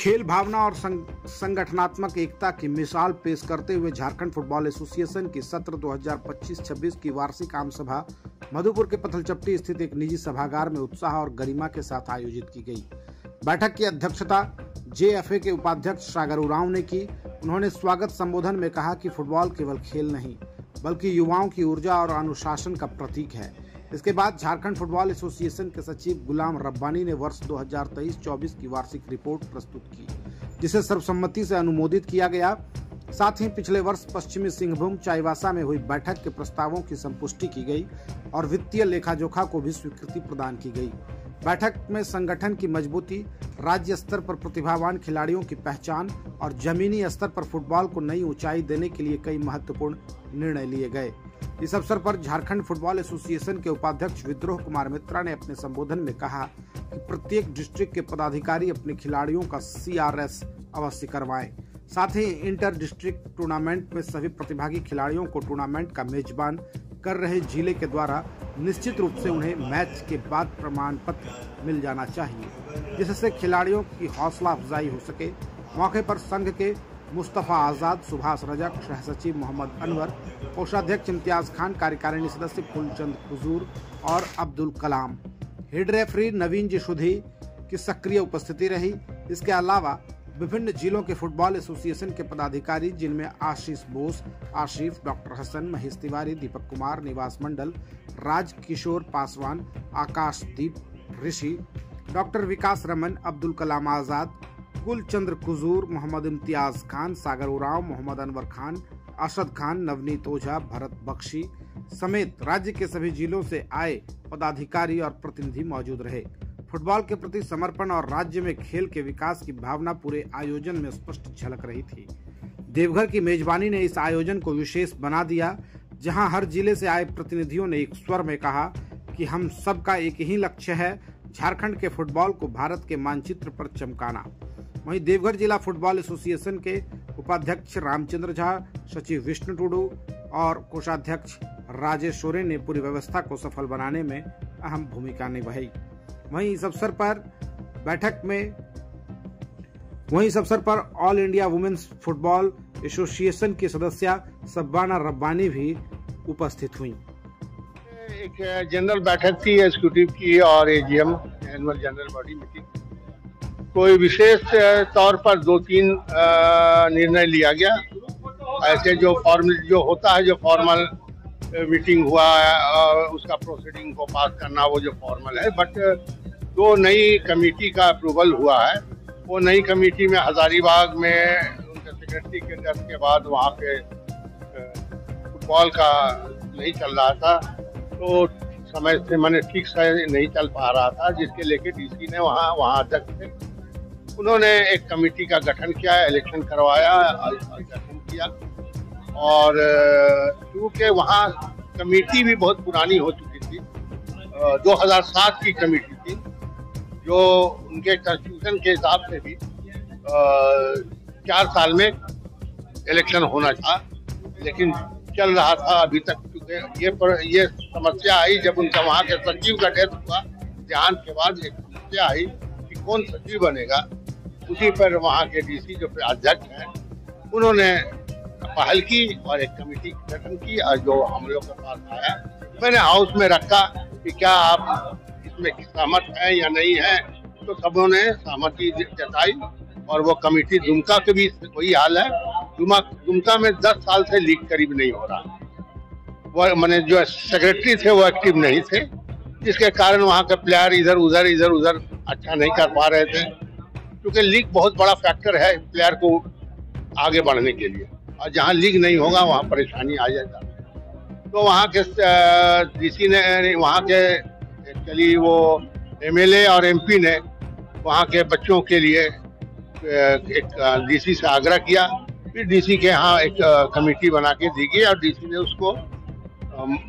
खेल भावना और संगठनात्मक एकता की मिसाल पेश करते हुए झारखंड फुटबॉल एसोसिएशन की सत्र 2025-26 की वार्षिक आम सभा मधुपुर के पथलचपटी स्थित एक निजी सभागार में उत्साह और गरिमा के साथ आयोजित की गई। बैठक की अध्यक्षता जेएफए के उपाध्यक्ष सागर उरांव ने की। उन्होंने स्वागत संबोधन में कहा कि फुटबॉल केवल खेल नहीं बल्कि युवाओं की ऊर्जा और अनुशासन का प्रतीक है। इसके बाद झारखंड फुटबॉल एसोसिएशन के सचिव गुलाम रब्बानी ने वर्ष 2023-24 की वार्षिक रिपोर्ट प्रस्तुत की, जिसे सर्वसम्मति से अनुमोदित किया गया। साथ ही पिछले वर्ष पश्चिमी सिंहभूम चाईबासा में हुई बैठक के प्रस्तावों की संपुष्टि की गई और वित्तीय लेखा जोखा को भी स्वीकृति प्रदान की गई। बैठक में संगठन की मजबूती, राज्य स्तर पर प्रतिभावान खिलाड़ियों की पहचान और जमीनी स्तर पर फुटबॉल को नई ऊंचाई देने के लिए कई महत्वपूर्ण निर्णय लिए गए। इस अवसर पर झारखंड फुटबॉल एसोसिएशन के उपाध्यक्ष विद्रोह कुमार मित्रा ने अपने संबोधन में कहा कि प्रत्येक डिस्ट्रिक्ट के पदाधिकारी अपने खिलाड़ियों का CRS अवश्य करवाएं। साथ ही इंटर डिस्ट्रिक्ट टूर्नामेंट में सभी प्रतिभागी खिलाड़ियों को टूर्नामेंट का मेजबान कर रहे जिले के द्वारा निश्चित रूप से उन्हें मैच के बाद प्रमाण पत्र मिल जाना चाहिए, जिससे खिलाड़ियों की हौसला अफजाई हो सके। मौके पर संघ के मुस्तफा आजाद, सुभाष रजक, सह सचिव मोहम्मद अनवर, कोषाध्यक्ष इम्तियाज खान, कार्यकारिणी सदस्य फूलचंद हुजूर और अब्दुल कलाम, हेड रेफरी नवीन जशुधी की सक्रिय उपस्थिति रही। इसके अलावा विभिन्न जिलों के फुटबॉल एसोसिएशन के पदाधिकारी, जिनमें आशीष बोस, आशिफ, डॉक्टर हसन, महेश तिवारी, दीपक कुमार, निवास मंडल, राज किशोर पासवान, आकाशदीप ऋषि, डॉक्टर विकास रमन, अब्दुल कलाम आजाद, कुलचंद्र कुजूर, मोहम्मद इम्तियाज खान, सागर उरांव, मोहम्मद अनवर खान, अरशद खान, नवनीत ओझा, भरत बख्शी समेत राज्य के सभी जिलों से आए पदाधिकारी और प्रतिनिधि मौजूद रहे। फुटबॉल के प्रति समर्पण और राज्य में खेल के विकास की भावना पूरे आयोजन में स्पष्ट झलक रही थी। देवघर की मेजबानी ने इस आयोजन को विशेष बना दिया, जहां हर जिले से आए प्रतिनिधियों ने एक स्वर में कहा कि हम सबका एक ही लक्ष्य है, झारखंड के फुटबॉल को भारत के मानचित्र पर चमकाना। वहीं देवघर जिला फुटबॉल एसोसिएशन के उपाध्यक्ष रामचंद्र झा, सचिव विष्णु टुडू और कोषाध्यक्ष राजेश सोरेन ने पूरी व्यवस्था को सफल बनाने में अहम भूमिका निभाई। वहीं इस अवसर पर All India Women's Football Association की सदस्य सब्बाना रब्बानी भी उपस्थित हुई। एक जनरल बैठक थी एग्जीक्यूटिव की और AGM annual general body meeting. कोई विशेष तौर पर 2-3 निर्णय लिया गया। ऐसे जो होता है, जो फॉर्मल मीटिंग हुआ है उसका प्रोसीडिंग को पास करना, वो जो फॉर्मल है। बट 2 नई कमेटी का अप्रूवल हुआ है। वो नई कमेटी में हजारीबाग में उनके सेक्रेटरी के डेथ के बाद वहाँ पे फुटबॉल का नहीं चल रहा था, तो समय से मैंने ठीक से नहीं चल पा रहा था, जिसके लेके डीसी ने वहाँ अध्यक्ष थे, उन्होंने एक कमेटी का गठन किया, इलेक्शन करवाया, गठन किया। और क्योंकि वहाँ कमेटी भी बहुत पुरानी हो चुकी थी, 2007 की कमेटी थी, जो उनके कॉन्स्टिट्यूशन के हिसाब से भी 4 साल में इलेक्शन होना था, लेकिन चल रहा था अभी तक। क्योंकि ये समस्या आई जब उनका वहाँ के सचिव का डेथ हुआ, ध्यान के बाद एक समस्या आई कि कौन सचिव बनेगा। उसी पर वहाँ के डीसी जो अध्यक्ष हैं, उन्होंने पहल की और एक कमेटी गठन की, और जो हम लोग के पास आया, मैंने हाउस में रखा कि क्या आप इसमें सहमत हैं या नहीं है। तो सबों ने सहमति जताई और वो कमेटी, दुमका के भी वही हाल है। दुमका में 10 साल से लीग करीब नहीं हो रहा। वो मैंने जो सेक्रेटरी थे वो एक्टिव नहीं थे, जिसके कारण वहाँ के प्लेयर इधर उधर अच्छा नहीं कर पा रहे थे, क्योंकि लीग बहुत बड़ा फैक्टर है प्लेयर को आगे बढ़ने के लिए, और जहाँ लीग नहीं होगा वहाँ परेशानी आ जाएगा। तो वहाँ के डीसी ने, वहाँ के एक्चुअली वो एमएलए और एमपी ने वहाँ के बच्चों के लिए एक डीसी से आग्रह किया। फिर डीसी के यहाँ एक कमेटी बना के दी गई और डीसी ने उसको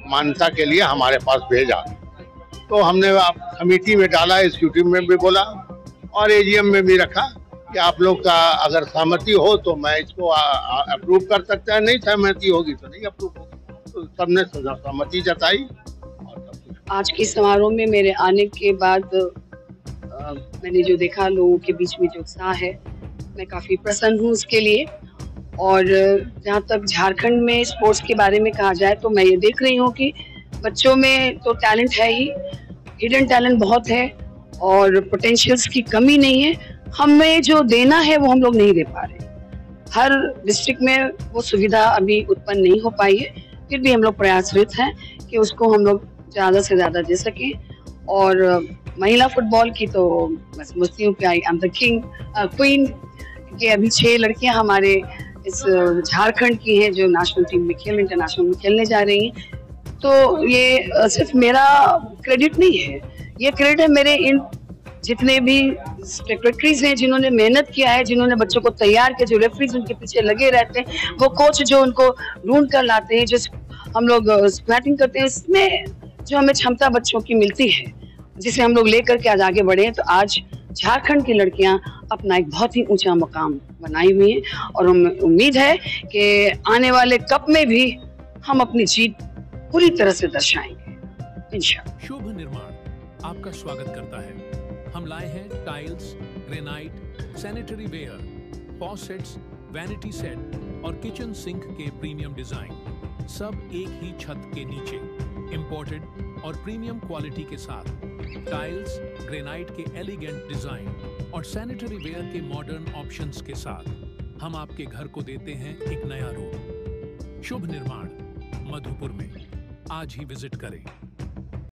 मान्यता के लिए हमारे पास भेजा। तो हमने कमेटी में डाला, एग्जीक्यूटिव में भी बोला और एजीएम में भी रखा कि आप लोग का अगर सहमति हो तो मैं इसको अप्रूव कर सकता है, नहीं सहमति होगी तो नहीं अप्रूव होगी। तो सबने सहमति जताई। आज के समारोह में मेरे आने के बाद मैंने जो देखा, लोगों के बीच में जो उत्साह है मैं काफ़ी प्रसन्न हूँ उसके लिए। और जहाँ तक झारखंड में स्पोर्ट्स के बारे में कहा जाए तो मैं ये देख रही हूँ कि बच्चों में तो टैलेंट है ही, हिडन टैलेंट बहुत है और पोटेंशियल्स की कमी नहीं है। हमें जो देना है वो हम लोग नहीं दे पा रहे। हर डिस्ट्रिक्ट में वो सुविधा अभी उत्पन्न नहीं हो पाई है, फिर भी हम लोग प्रयासरत हैं कि उसको हम लोग ज़्यादा से ज़्यादा दे सकें। और महिला फुटबॉल की तो मैं समझती हूँ कि I am the king queen के अभी 6 लड़कियां हमारे इस झारखंड की हैं जो नेशनल टीम में इंटरनेशनल में खेलने जा रही हैं। तो ये सिर्फ मेरा क्रेडिट नहीं है, ये क्रेडिट है मेरे इन जितने भी सेक्रेटरीज हैं जिन्होंने मेहनत किया है, जिन्होंने बच्चों को तैयार किया, जो रेफरीज उनके पीछे लगे रहते हैं, वो कोच जो उनको ढूंढ कर लाते हैं, जो हम लोग स्क्वैटिंग करते हैं, इसमें जो हमें क्षमता बच्चों की मिलती है जिसे हम लोग लेकर के आज आगे बढ़े हैं। तो आज झारखंड की लड़कियां अपना एक बहुत ही ऊंचा मुकाम बनाई हुई हैं और हमें उम्मीद है कि आने वाले कप में भी हम अपनी जीत पूरी तरह से दर्शाएंगे इंशाअल्लाह। शुभ निर्माण आपका स्वागत करता है। हम लाए हैं tiles, granite, sanitary ware, faucets, vanity set और किचन सिंक के प्रीमियम डिजाइन, सब एक ही छत के नीचे, इंपोर्टेड और प्रीमियम क्वालिटी के साथ। टाइल्स, ग्रेनाइट के एलिगेंट डिजाइन और सैनिटरी वेयर के मॉडर्न ऑप्शंस के साथ हम आपके घर को देते हैं एक नया रूप। शुभ निर्माण मधुपुर में आज ही विजिट करें।